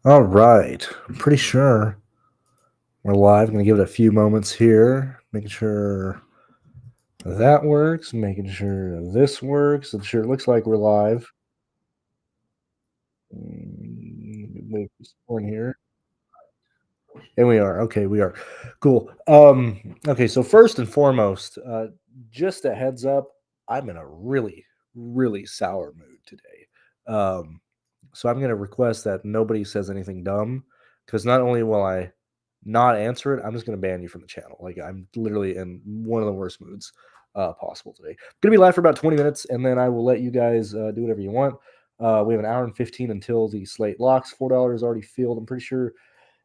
All right. I'm pretty sure we're live. I'm going to give it a few moments here, making sure that works, making sure this works. It sure looks like we're live. Wait for someone here. And we are. Okay, we are. Cool. Okay, so first and foremost, just a heads up, I'm in a really, really sour mood today. Um, so I'm gonna request that nobody says anything dumb, because not only will I not answer it, I'm just gonna ban you from the channel. Like I'm literally in one of the worst moods possible today. Gonna be live for about 20 minutes, and then I will let you guys do whatever you want. We have an hour and 15 until the slate locks. $4 already filled. I'm pretty sure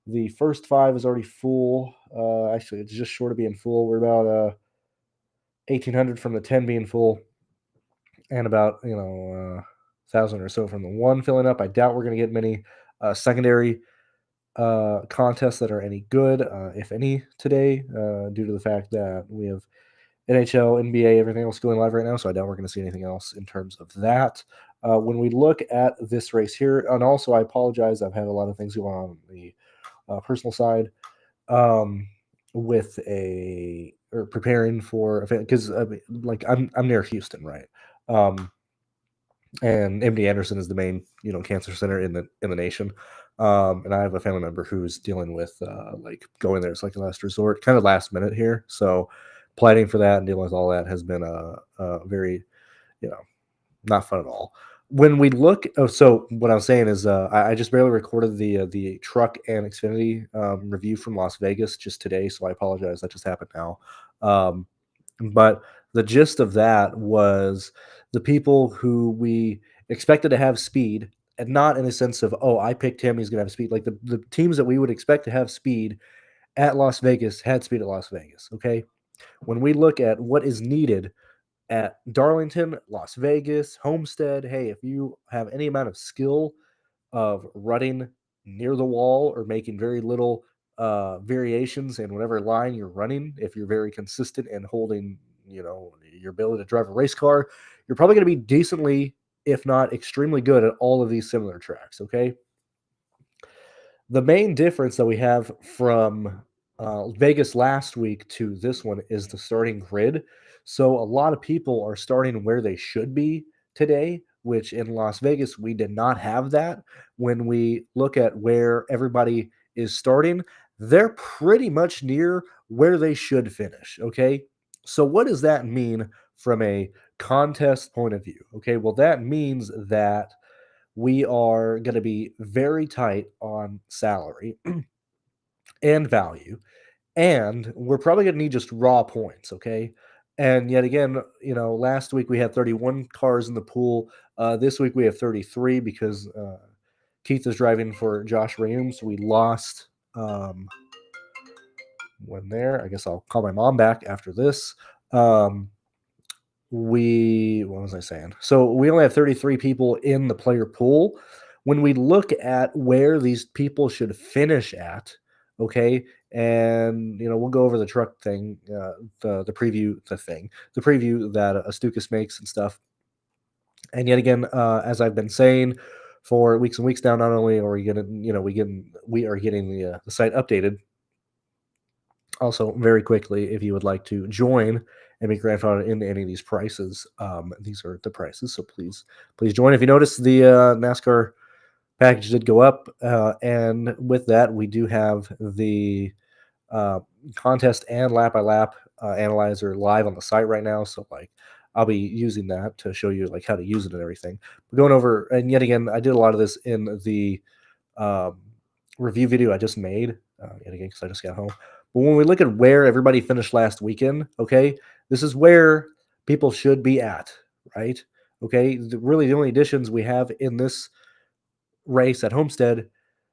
the first five is already full. Actually, it's just short of being full. We're about 1,800 from the 10 being full, and about 1,000 or so from the one filling up. I doubt we're going to get many secondary contests that are any good, if any, today, due to the fact that we have NHL, NBA, everything else going live right now. So I doubt we're going to see anything else in terms of that. When we look at this race here, and also I apologize, I've had a lot of things going on the personal side, um, with a or preparing for because like I'm near Houston, right? Um, and MD Anderson is the main cancer center in the nation. And I have a family member who's dealing with like going there. It's like a last resort, kind of last minute here. So planning for that and dealing with all that has been a very you know not fun at all. When we look, so what I'm saying is, I just barely recorded the truck and Xfinity review from Las Vegas just today, so I apologize. That just happened now. Um, but the gist of that was the people who we expected to have speed, and not in a sense of, oh, I picked him, he's going to have speed. Like the teams that we would expect to have speed at Las Vegas had speed at Las Vegas. Okay. When we look at what is needed at Darlington, Las Vegas, Homestead, hey, if you have any amount of skill of running near the wall or making very little variations in whatever line you're running, if you're very consistent in holding, your ability to drive a race car, you're probably going to be decently, if not extremely good at all of these similar tracks. Okay. The main difference that we have from Vegas last week to this one is the starting grid. So a lot of people are starting where they should be today, which in Las Vegas, we did not have that. When we look at where everybody is starting, they're pretty much near where they should finish. Okay. So what does that mean from a contest point of view? Okay. Well, that means that we are going to be very tight on salary and value, and we're probably going to need just raw points. Okay. And yet again, last week we had 31 cars in the pool. This week we have 33 because Keith is driving for Josh Rayum. So we lost one there. I guess I'll call my mom back after this. Um, what was I saying? So we only have 33 people in the player pool. When we look at where these people should finish at, okay, and we'll go over the truck thing, the preview, the preview that Astukas makes and stuff. And yet again, as I've been saying for weeks and weeks now, not only are we getting, we are getting the site updated. Also, very quickly, if you would like to join and be grandfathered into any of these prices, these are the prices. So please join. If you notice, the NASCAR package did go up, and with that, we do have the contest and lap by lap analyzer live on the site right now. So I'll be using that to show you how to use it and everything. We're going over, and yet again, I did a lot of this in the um, review video I just made. Yet again, because I just got home. But when we look at where everybody finished last weekend, okay, this is where people should be at, right? Okay, really the only additions we have in this race at Homestead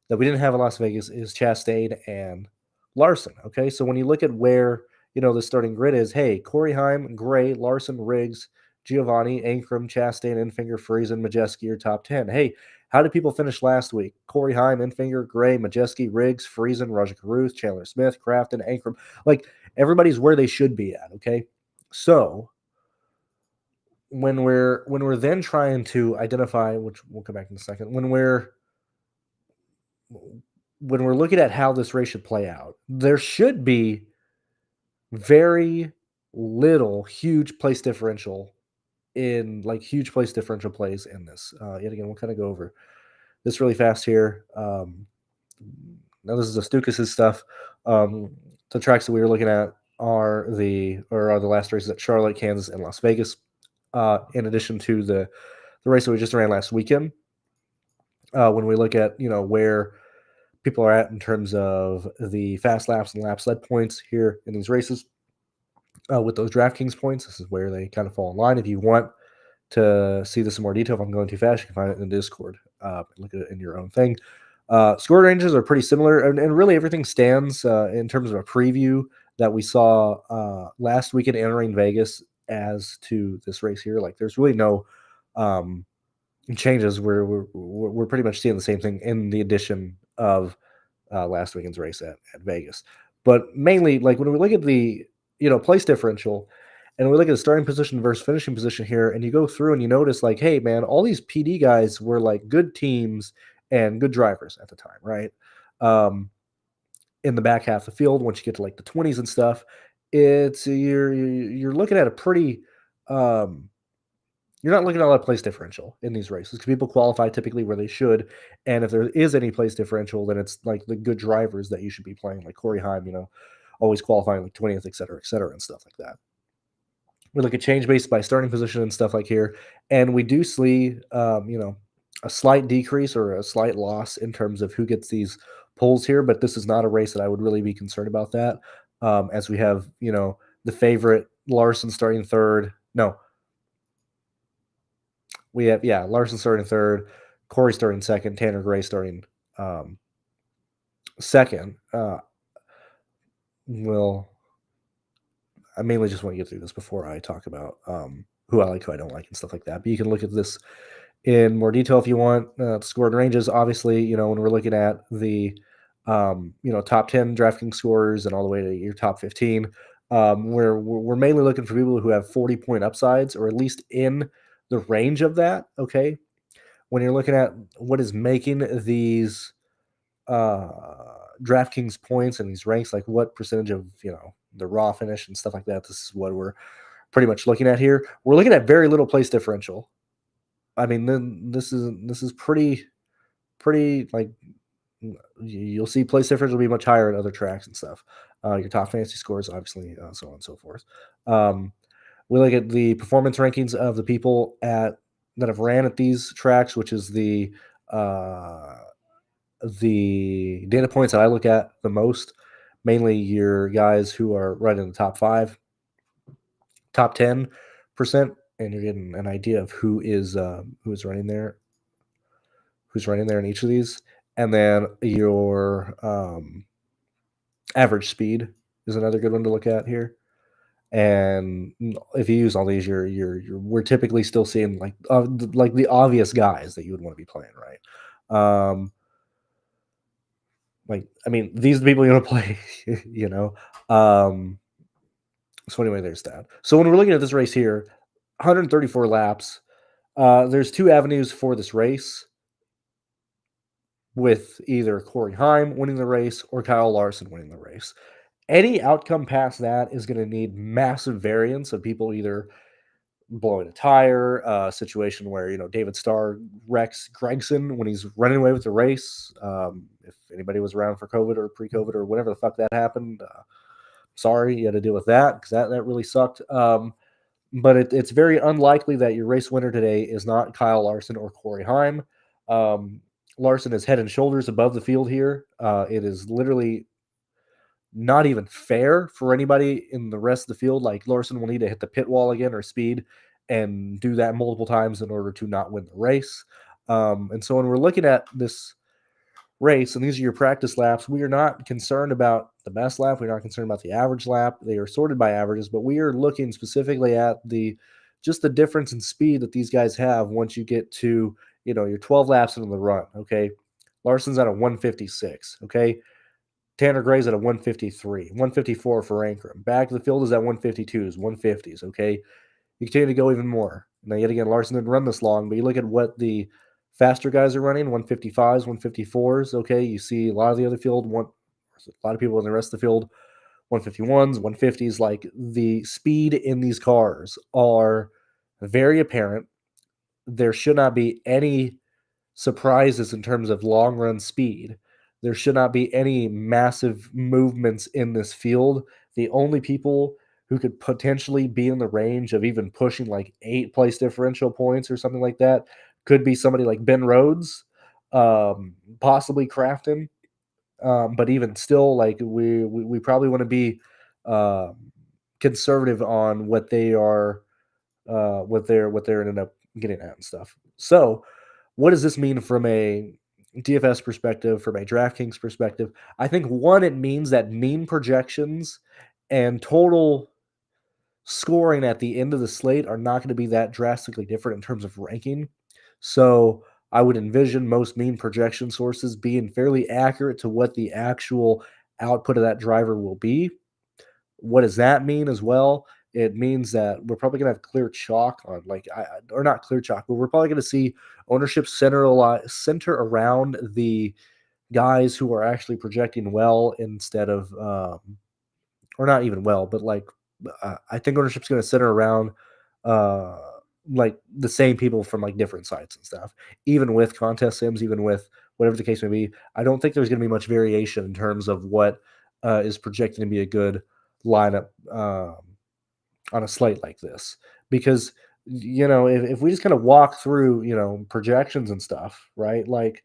that we didn't have in Las Vegas is Chastain and Larson. Okay, so when you look at where the starting grid is, hey, Corey Heim, Gray, Larson, Riggs, Giovanni, Ankrum, Chastain, Enfinger, Friesen, Majeski are top 10. Hey, how did people finish last week? Corey Heim, Enfinger, Gray, Majeski, Riggs, Friesen, Roger Caruth, Chandler Smith, Crafton, Ankrum. Like everybody's where they should be at. Okay, so when we're then trying to identify, which we'll come back in a second, when we're looking at how this race should play out, there should be very little huge place differential in like huge place differential plays in this. Yet again, we'll kind of go over this really fast here. Now this is Astucas's stuff. The tracks that we were looking at are the last races at Charlotte, Kansas, and Las Vegas. In addition to the race that we just ran last weekend. When we look at where people are at in terms of the fast laps and laps led points here in these races, with those DraftKings points, this is where they kind of fall in line. If you want to see this in more detail, if I'm going too fast, you can find it in the Discord. Look at it in your own thing. Score ranges are pretty similar, and really everything stands in terms of a preview that we saw last weekend entering Vegas as to this race here. Like, there's really no changes. We're pretty much seeing the same thing in the addition of last weekend's race at Vegas. But mainly, like when we look at the place differential, and we look at the starting position versus finishing position here, and you go through and you notice, like, hey man, all these PD guys were like good teams and good drivers at the time, right? In the back half of the field, once you get to like the 20s and stuff, it's you're looking at a pretty you're not looking at a lot of place differential in these races because people qualify typically where they should. And if there is any place differential, then it's like the good drivers that you should be playing, like Corey Heim, always qualifying like 20th, et cetera, and stuff like that. We look at change based by starting position and stuff like here. And we do see, a slight decrease or a slight loss in terms of who gets these pulls here. But this is not a race that I would really be concerned about that, as we have, the favorite Larson starting third. No, we have, Larson starting third, Corey starting second, Tanner Gray starting second. I mainly just want to get through this before I talk about who I like, who I don't like, and stuff like that. But you can look at this in more detail if you want. Scored ranges, obviously, when we're looking at the top 10 DraftKings scores and all the way to your top 15, we're mainly looking for people who have 40-point upsides, or at least in the range of that. Okay, when you're looking at what is making these DraftKings points and these ranks, like what percentage of the raw finish and stuff like that, this is what we're pretty much looking at here. We're looking at very little place differential. I mean, then this is pretty like, you'll see place differential will be much higher at other tracks and stuff. Your top fantasy scores, obviously, so on and so forth. We look at the performance rankings of the people that have ran at these tracks, which is the data points that I look at the most. Mainly your guys who are right in the top 5, top 10%, and you're getting an idea of who is running there, in each of these. And then your average speed is another good one to look at here. And if you use all these, we're typically still seeing like the obvious guys that you would want to be playing, right? Like, I mean, these are the people you want to play, So anyway, there's that. So when we're looking at this race here, 134 laps, there's 2 avenues for this race, with either Corey Heim winning the race or Kyle Larson winning the race. Any outcome past that is going to need massive variance of people either blowing a tire, a situation where, David Starr wrecks Gregson when he's running away with the race. If anybody was around for COVID or pre-COVID or whatever the fuck that happened, sorry, you had to deal with that because that really sucked. But it's very unlikely that your race winner today is not Kyle Larson or Corey Heim. Larson is head and shoulders above the field here. It is literally not even fair for anybody in the rest of the field. Like, Larson will need to hit the pit wall again or speed and do that multiple times in order to not win the race. And so when we're looking at this race, and these are your practice laps, we are not concerned about the best lap. We're not concerned about the average lap. They are sorted by averages, but we are looking specifically at just the difference in speed that these guys have once you get to, your 12 laps into the run. Okay. Larson's at a 156. Okay. Tanner Gray's at a 153, 154 for Ankrum. Back of the field is at 152s, 150s. Okay. you continue to go even more. Now, yet again, Larson didn't run this long, but you look at what the faster guys are running, 155s, 154s. Okay, you see a lot of the other field, a lot of people in the rest of the field, 151s, 150s. Like the speed in these cars are very apparent. There should not be any surprises in terms of long run speed. There should not be any massive movements in this field. The only people who could potentially be in the range of even pushing like 8 place differential points or something like that could be somebody like Ben Rhodes, possibly Crafton. But even still, like we probably want to be uh, conservative on what they are, what they're ended up getting at and stuff. So, what does this mean from a DFS perspective, from a DraftKings perspective? I think one, it means that mean projections and total scoring at the end of the slate are not going to be that drastically different in terms of ranking. So I would envision most mean projection sources being fairly accurate to what the actual output of that driver will be. What does that mean as well? It means that we're probably going to have clear chalk on, like, or not clear chalk, but we're probably going to see ownership center around the guys who are actually projecting well instead of, or not even well, but like, I think ownership's going to center around, uh, like the same people from like different sites and stuff. Even with contest sims, even with whatever the case may be, I don't think there's going to be much variation in terms of what is projected to be a good lineup on a slate like this. Because if we just kind of walk through projections and stuff, right? Like,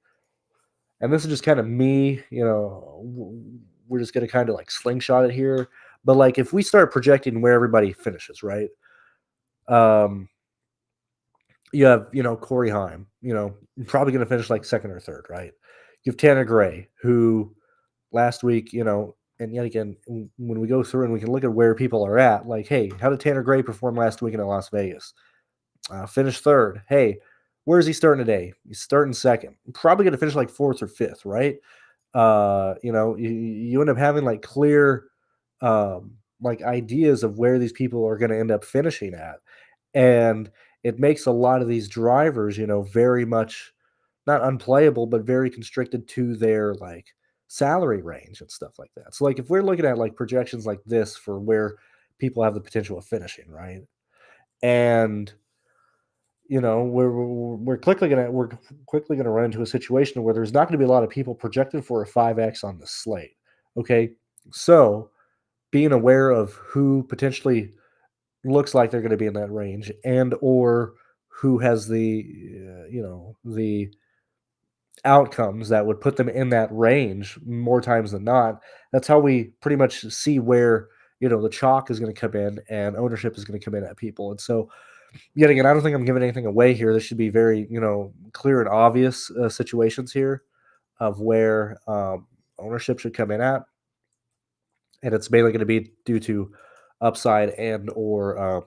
and this is just kind of me, we're just going to kind of like slingshot it here. But like, if we start projecting where everybody finishes, right? Um, you have, Corey Heim, probably going to finish like second or third, right? You have Tanner Gray, who last week, and yet again, when we go through and we can look at where people are at, like, hey, how did Tanner Gray perform last week in Las Vegas? Finished third. Hey, where is he starting today? He's starting second. Probably going to finish like fourth or fifth, right? You end up having like clear, like ideas of where these people are going to end up finishing at, and it makes a lot of these drivers, very much not unplayable, but very constricted to their like salary range and stuff like that. So, like, if we're looking at like projections like this for where people have the potential of finishing, right? And we're quickly gonna run into a situation where there's not gonna be a lot of people projected for a 5x on the slate. Okay, so being aware of who potentially looks like they're going to be in that range, and or who has the outcomes that would put them in that range more times than not. That's how we pretty much see where the chalk is going to come in and ownership is going to come in at people. And so, yet again, I don't think I'm giving anything away here. This should be very clear and obvious situations here of where ownership should come in at, and it's mainly going to be due to upside and or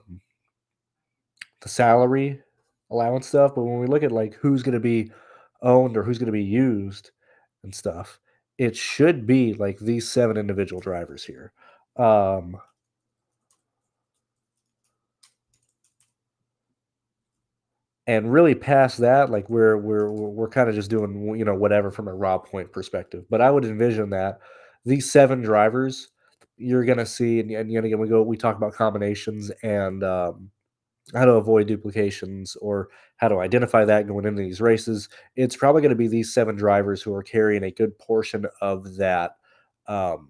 the salary allowance stuff. But when we look at like who's going to be owned or who's going to be used and stuff, it should be like these 7 individual drivers here. Um, and really past that, like we're kind of just doing whatever from a raw point perspective. But I would envision that these 7 drivers you're going to see, and yet again we talk about combinations and how to avoid duplications or how to identify that going into these races. It's probably going to be these 7 drivers who are carrying a good portion of that um,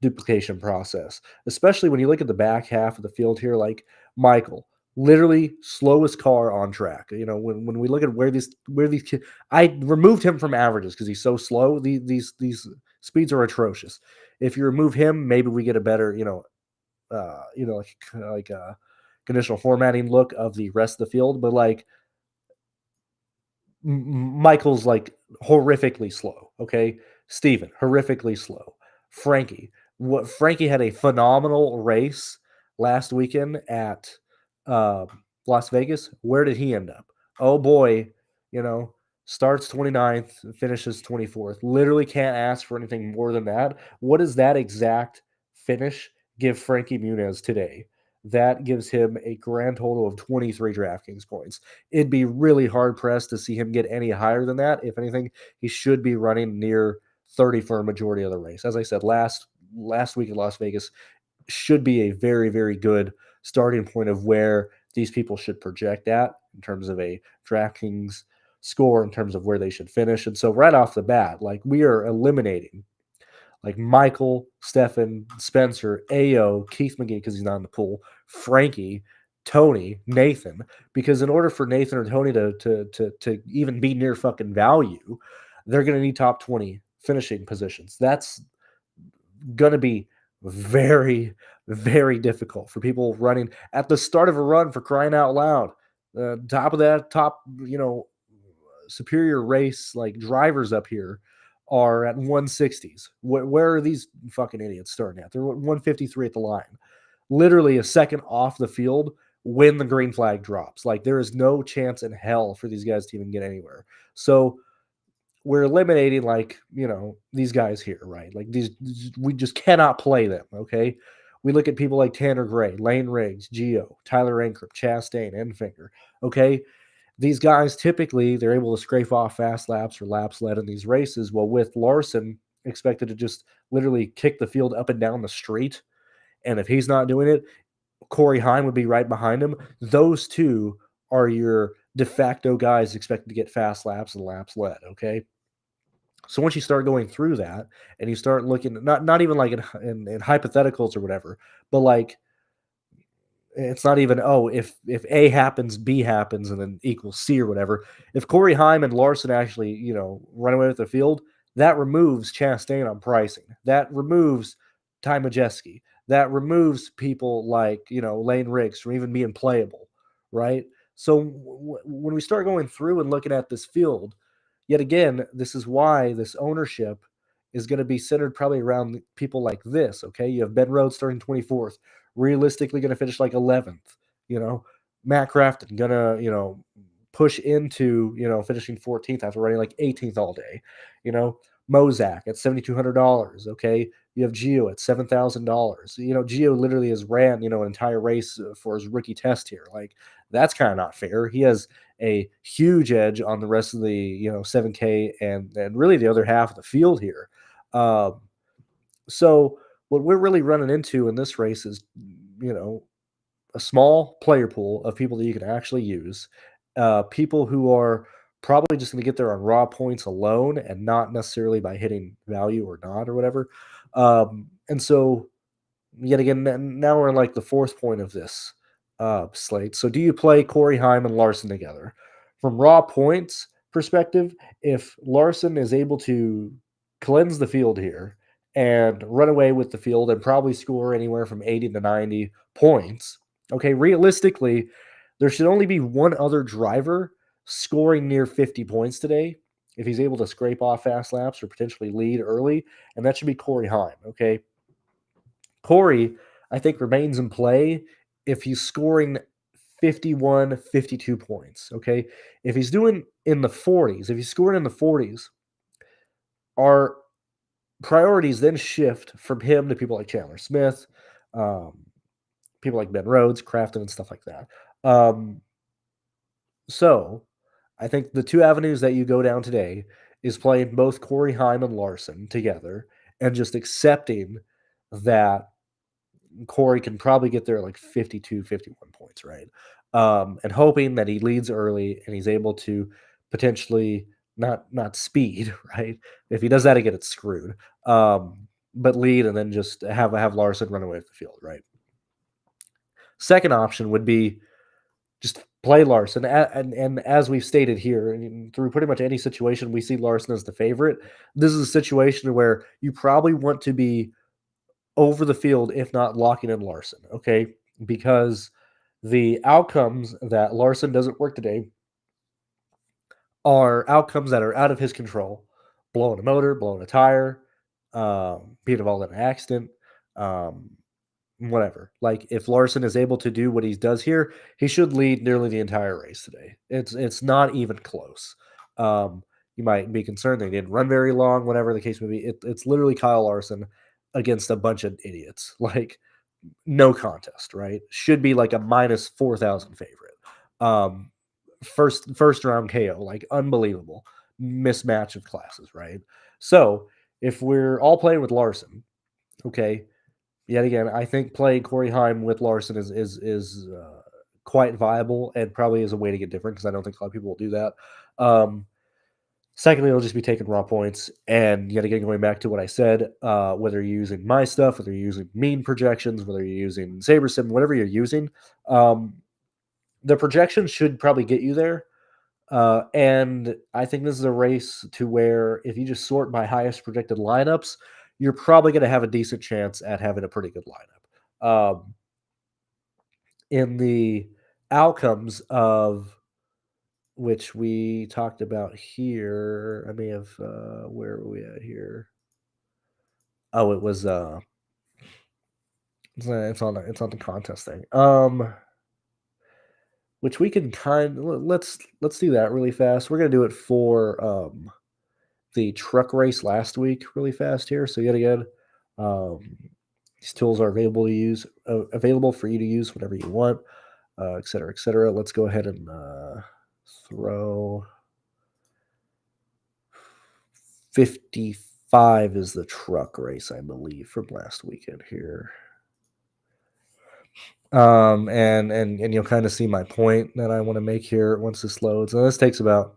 duplication process, especially when you look at the back half of the field here, like Michael. Literally slowest car on track. When we look at where these kids, I removed him from averages because he's so slow. These speeds are atrocious. If you remove him, maybe we get a better, like conditional formatting look of the rest of the field. But like Michael's like horrifically slow. Okay, Steven, horrifically slow. Frankie had a phenomenal race last weekend at uh, Las Vegas. Where did he end up? Oh boy, you know, starts 29th, finishes 24th. Literally can't ask for anything more than that. What does that exact finish give Frankie Muniz today? that gives him a grand total of 23 DraftKings points. It'd be really hard pressed to see him get any higher than that. If anything, he should be running near 30 for a majority of the race. As I said, last week in Las Vegas should be a very, very good starting point of where these people should project at in terms of a DraftKings score, in terms of where they should finish. And so right off the bat, like, we are eliminating like Michael, Stefan, Spencer, Ao, Keith McGee because he's not in the pool, Frankie, Tony, Nathan. Because in order for Nathan or Tony to even be near fucking value, they're going to need top 20 finishing positions. That's going to be very, very difficult for people running at the start of a run, for crying out loud. Top of that, top, superior race like drivers up here are at 160s. Where are these fucking idiots starting at? They're 153 at the line, literally a second off the field when the green flag drops. Like, there is no chance in hell for these guys to even get anywhere. So we're eliminating, like, these guys here, right? Like, these, we just cannot play them. Okay. We look at people like Tanner Gray, Lane Riggs, Geo, Tyler Ankrum, Chastain, Enfinger. Okay. These guys, typically, they're able to scrape off fast laps or laps led in these races. Well, with Larson expected to just literally kick the field up and down the street, and if he's not doing it, Corey Heim would be right behind him. Those two are your de facto guys expected to get fast laps and laps led. Okay. So once you start going through that and you start looking, not even like in hypotheticals or whatever, but like, it's not even, oh, if A happens, B happens, and then equals C or whatever. If Corey Heim and Larson actually, run away with the field, that removes Chastain on pricing. That removes Ty Majeski. That removes people like, Lane Riggs from even being playable, right? So when we start going through and looking at this field, yet again, this is why this ownership is going to be centered probably around people like this. Okay. You have Ben Rhodes starting 24th, realistically going to finish like 11th. Matt Crafton going to, push into, finishing 14th after running like 18th all day. Mozak at $7,200. Okay. You have Gio at $7,000. Gio literally has ran, an entire race for his rookie test here. Like, that's kind of not fair. He has a huge edge on the rest of the, 7K and really the other half of the field here. So what we're really running into in this race is, a small player pool of people that you can actually use, people who are probably just going to get there on raw points alone and not necessarily by hitting value or not or whatever. And so, yet again, now we're in like the fourth point of this slate. So do you play Corey Heim and Larson together? From raw points perspective, if Larson is able to cleanse the field here and run away with the field and probably score anywhere from 80 to 90 points, okay, realistically, there should only be one other driver scoring near 50 points today if he's able to scrape off fast laps or potentially lead early, and that should be Corey Heim, okay? Corey, I think, remains in play if he's scoring 51, 52 points, okay? If he's doing in the 40s, if he's scoring in the 40s, our priorities then shift from him to people like Chandler Smith, people like Ben Rhodes, Crafton, and stuff like that. So I think the two avenues that you go down today is playing both Corey Heim and Larson together and just accepting that Corey can probably get there like 52, 51 points, right? And hoping that he leads early and he's able to potentially not speed, right? If he does that again, it's screwed. But lead and then just have Larson run away with the field, right? Second option would be just play Larson. And as we've stated here, and through pretty much any situation, we see Larson as the favorite. This is a situation where you probably want to be over the field, if not locking in Larson, okay? Because the outcomes that Larson doesn't work today are outcomes that are out of his control. Blowing a motor, blowing a tire, being involved in an accident, um, whatever. Like, if Larson is able to do what he does here, he should lead nearly the entire race today. It's not even close. You might be concerned they didn't run very long, whatever the case may be. It's literally Kyle Larson against a bunch of idiots. Like, no contest, right? Should be like a minus 4,000 favorite. Um, first round KO, like unbelievable mismatch of classes, right? So if we're all playing with Larson, okay, yet again, I think playing Corey Heim with Larson is quite viable and probably is a way to get different because I don't think a lot of people will do that. Secondly, it'll just be taking raw points. And yet again, going back to what I said, whether you're using my stuff, whether you're using mean projections, whether you're using SaberSim, whatever you're using, um, the projections should probably get you there. And I think this is a race to where if you just sort by highest projected lineups, you're probably going to have a decent chance at having a pretty good lineup. In the outcomes of which we talked about here. I may have where are we at here? Oh, it was it's on the contest thing. Which we can let's do that really fast. We're gonna do it for the truck race last week really fast here. So yet again, um, these tools are available for you to use whenever you want, et cetera, et cetera. Let's go ahead and throw 55 is the truck race, I believe, from last weekend here. And you'll kind of see my point that I want to make here once this loads. And this takes about,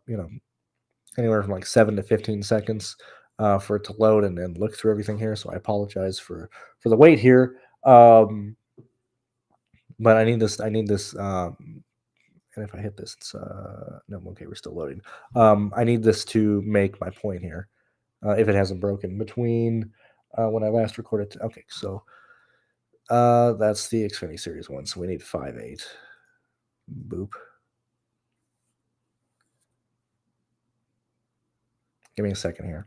anywhere from like 7 to 15 seconds for it to load and look through everything here. So I apologize for the wait here. But I need this and if I hit this, it's no, okay, we're still loading. I need this to make my point here. If it hasn't broken between when I last recorded. Okay, so that's the Xfinity Series 1. So we need 5.8. Boop. Give me a second here.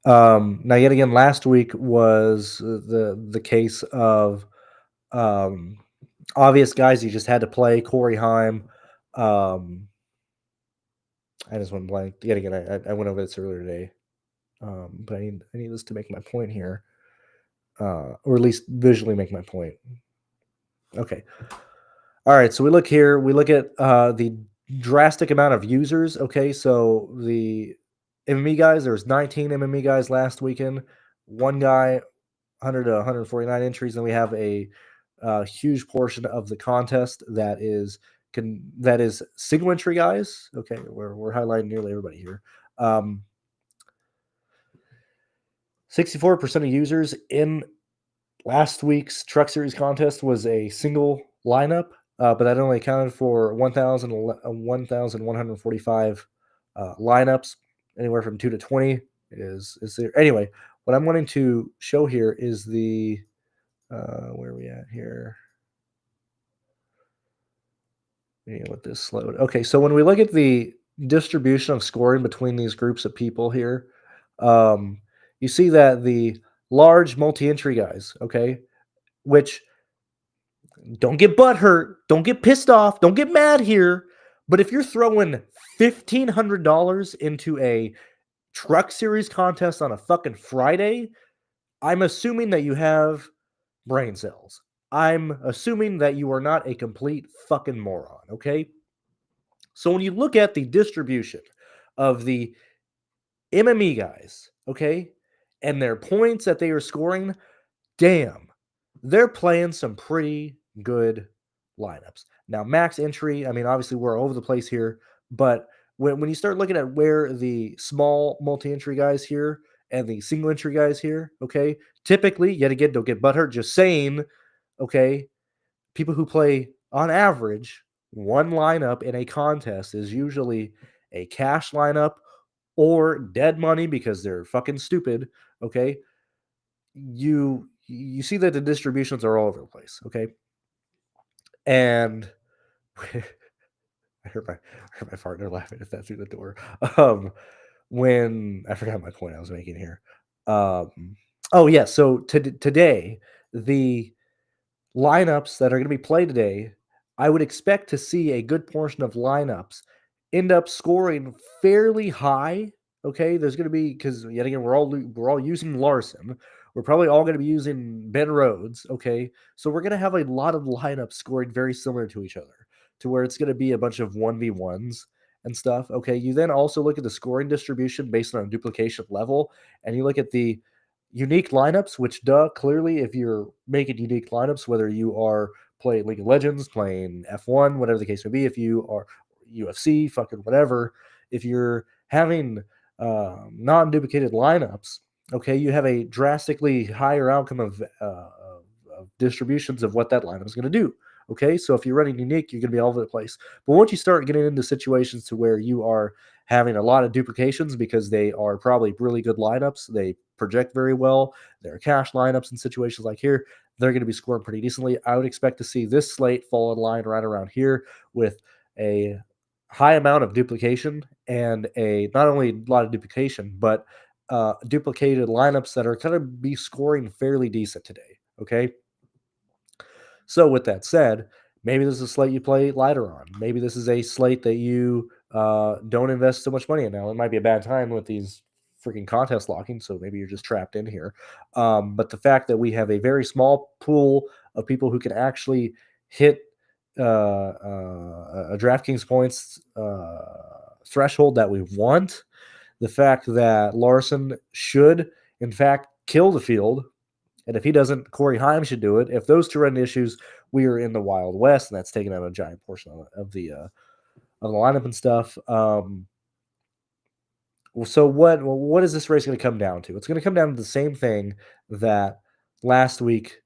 Now, yet again, last week was the case of obvious guys you just had to play. Corey Heim. I just went blank. Yet again, I went over this earlier today. But I need this to make my point here, or at least visually make my point. Okay. All right. So we look here. We look at the drastic amount of users. Okay. So the MME guys, there was 19 MME guys last weekend. One guy, 100 to 149 entries. And we have a huge portion of the contest that is single entry guys. Okay. We're highlighting nearly everybody here. 64% of users in last week's Truck Series contest was a single lineup, but that only accounted for 1,145 lineups, anywhere from 2 to 20. Is there anyway? What I'm wanting to show here is the where are we at here? Let this load. Okay, so when we look at the distribution of scoring between these groups of people here, you see that the large multi-entry guys, okay, which don't get butthurt, don't get pissed off, don't get mad here, but if you're throwing $1,500 into a Truck Series contest on a fucking Friday, I'm assuming that you have brain cells. I'm assuming that you are not a complete fucking moron, okay? So when you look at the distribution of the MME guys, okay, and their points that they are scoring, damn, they're playing some pretty good lineups. Now, max entry, I mean, obviously we're all over the place here, but when you start looking at where the small multi-entry guys here and the single entry guys here, okay, typically, yet again, don't get butthurt, just saying, okay, people who play on average one lineup in a contest is usually a cash lineup or dead money because they're fucking stupid, okay? You see that the distributions are all over the place, okay? And I heard my partner laughing at that through the door. When I forgot my point I was making here. Oh yeah, so today the lineups that are going to be played today, I would expect to see a good portion of lineups end up scoring fairly high. Okay, there's going to be because yet again we're all using Larson. We're probably all going to be using Ben Rhodes. Okay. So we're going to have a lot of lineups scoring very similar to each other, to where it's going to be a bunch of 1v1s and stuff. Okay. You then also look at the scoring distribution based on duplication level, and you look at the unique lineups, which, clearly, if you're making unique lineups, whether you are playing League of Legends, playing F1, whatever the case may be, if you are UFC, fucking whatever, if you're having non-duplicated lineups, okay, you have a drastically higher outcome of distributions of what that lineup is going to do. Okay, so if you're running unique, you're going to be all over the place. But once you start getting into situations to where you are having a lot of duplications because they are probably really good lineups, they project very well, they're cash lineups in situations like here, they're going to be scoring pretty decently. I would expect to see this slate fall in line right around here with a high amount of duplication and a not only a lot of duplication, but duplicated lineups that are going to be scoring fairly decent today. Okay. So with that said, maybe this is a slate you play lighter on. Maybe this is a slate that you don't invest so much money in. Now, it might be a bad time with these freaking contest locking, so maybe you're just trapped in here. But the fact that we have a very small pool of people who can actually hit a DraftKings points threshold that we want, the fact that Larson should, in fact, kill the field, and if he doesn't, Corey Haim should do it. If those two run issues, we are in the Wild West, and that's taking out a giant portion of the lineup and stuff. So what is this race going to come down to? It's going to come down to the same thing that last week's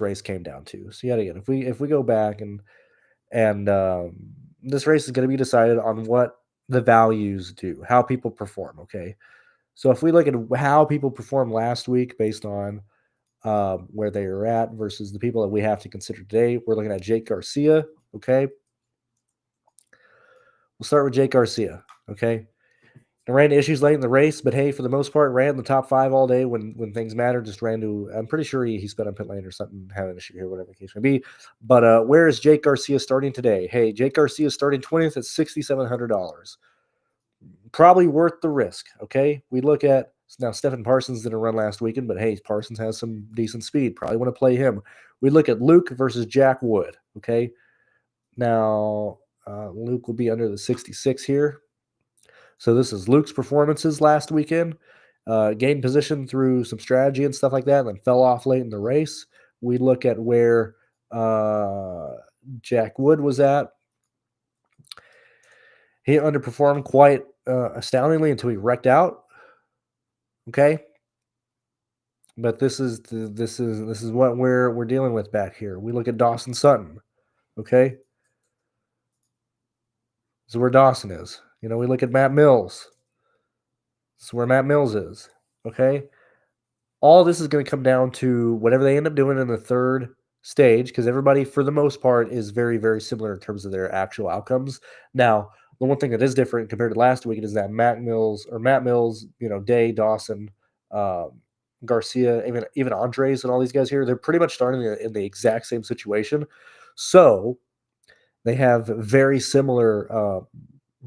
race came down to. So yet again, if we go back and this race is going to be decided on what the values do, how people perform. Okay, so if we look at how people performed last week based on where they are at versus the people that we have to consider today, we're looking at Jake Garcia. Okay, we'll start with Jake Garcia. Okay. Ran into issues late in the race, but hey, for the most part, ran the top 5 all day when things matter. Just ran to, I'm pretty sure he sped on pit lane or something, had an issue here, whatever the case may be. But where is Jake Garcia starting today? Hey, Jake Garcia is starting 20th at $6,700. Probably worth the risk, okay? We look at, now Stephen Parsons didn't run last weekend, but hey, Parsons has some decent speed. Probably want to play him. We look at Luke versus Jack Wood, okay? Now, Luke will be under the 66 here. So this is Luke's performances last weekend. Gained position through some strategy and stuff like that, and then fell off late in the race. We look at where Jack Wood was at. He underperformed quite astoundingly until he wrecked out. Okay, but this is what we're dealing with back here. We look at Dawson Sutton. Okay, this is where Dawson is. You know, we look at Matt Mills. This is where Matt Mills is. Okay. All this is going to come down to whatever they end up doing in the third stage, because everybody, for the most part, is very, very similar in terms of their actual outcomes. Now, the one thing that is different compared to last week is that Matt Mills, you know, Day, Dawson, Garcia, even Andres and all these guys here, they're pretty much starting in the exact same situation. So they have very similar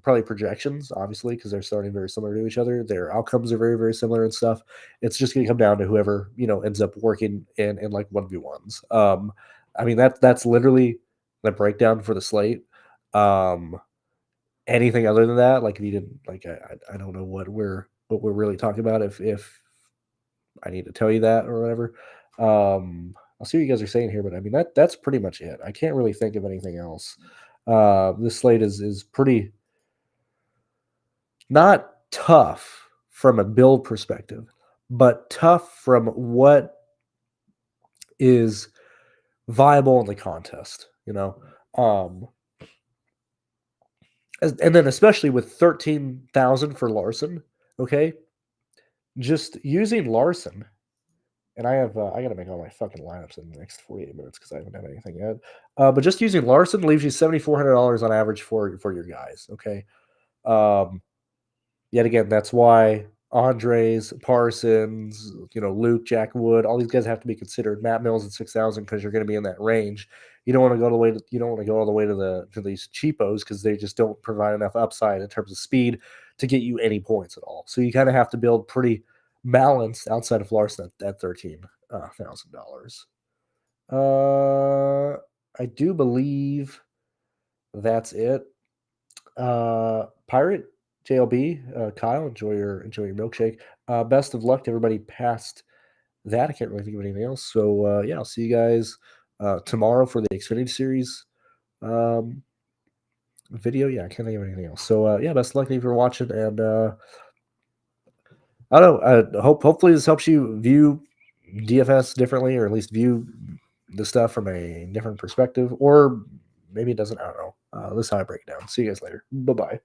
probably projections, obviously, because they're starting very similar to each other. Their outcomes are very, very similar and stuff. It's just going to come down to whoever, you know, ends up working in like 1v1s. I mean, that's literally the breakdown for the slate. Anything other than that, like if you didn't, like, I don't know what we're really talking about if I need to tell you that or whatever. I'll see what you guys are saying here, but I mean, that's pretty much it. I can't really think of anything else. This slate is pretty not tough from a build perspective, but tough from what is viable in the contest, you know. And then especially with 13,000 for Larson, okay, just using Larson, and I got to make all my fucking lineups in the next 48 minutes because I haven't done anything yet. But just using Larson leaves you $7,400 on average for your guys, okay. Yet again, that's why Andres, Parsons, you know, Luke, Jack Wood, all these guys have to be considered. Matt Mills at 6,000 because you're going to be in that range. You don't want to go all the way to these cheapos because they just don't provide enough upside in terms of speed to get you any points at all. So you kind of have to build pretty balanced outside of Larson at $13,000. I do believe that's it. Pirate JLB, Kyle, enjoy your milkshake. Best of luck to everybody past that. I can't really think of anything else. So yeah, I'll see you guys tomorrow for the Xfinity Series video. Yeah, I can't think of anything else. So yeah, best of luck. Thank you for watching, and I don't know. Hopefully this helps you view DFS differently, or at least view the stuff from a different perspective, or maybe it doesn't. I don't know. This is how I break it down. See you guys later. Bye bye.